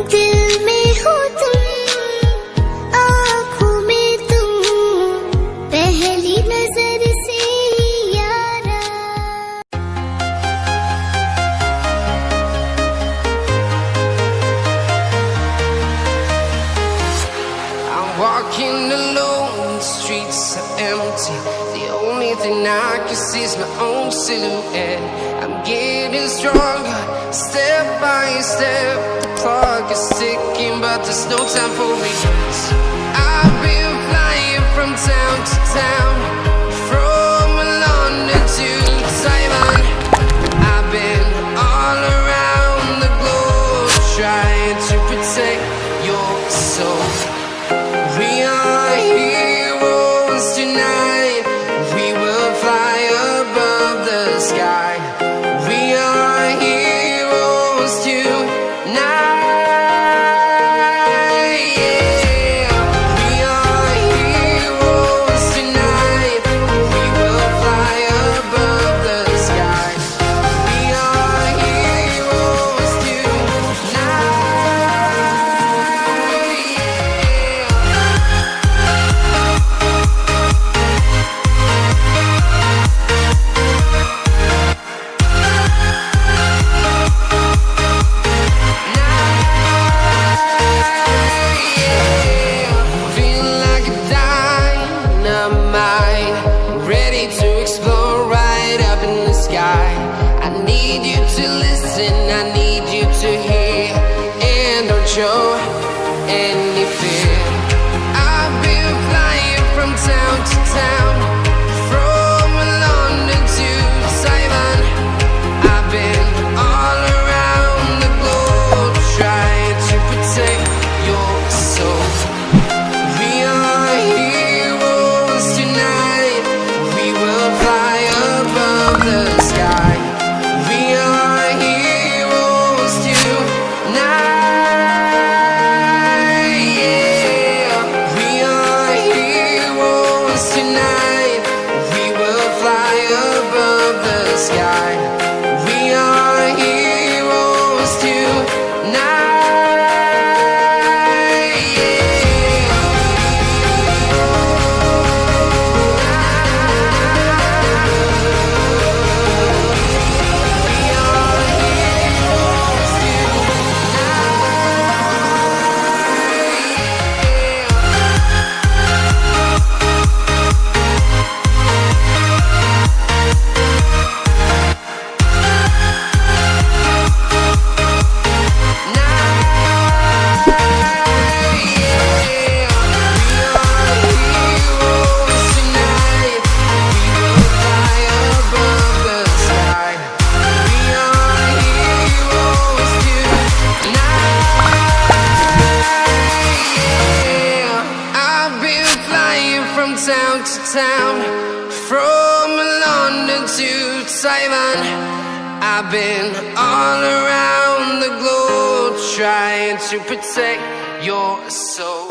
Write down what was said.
दिल में हो तुम, आँखों में तुम, पहली नजर से यारा। I'm walking alone, the streets are empty. The only thing I can see is my own silhouette. I'm getting stronger, step by step. The clock is ticking, but there's no time for me. I've been flying from town to town, from London to Taiwan. I've been all around the globe, trying to protect your soul. We are heroes tonight. We will fly above the sky. We are heroes tonight. Yeah. We are heroes tonight. We will fly above the sky. We are heroes tonight. Feel like a dynamite, ready to explode right up in the sky. I need you to listen, I need you to hear, and don't show any fear. I've been flying from town to town, from London to Taiwan. I've been all around the globe, trying to protect your soul. We are heroes tonight. We will fly above the sky. We are heroes tonight. Yeah. We are heroes tonight. We will fly above the sky. We are heroes town to town, from London to Taiwan. I've been all around the globe, trying to protect your soul.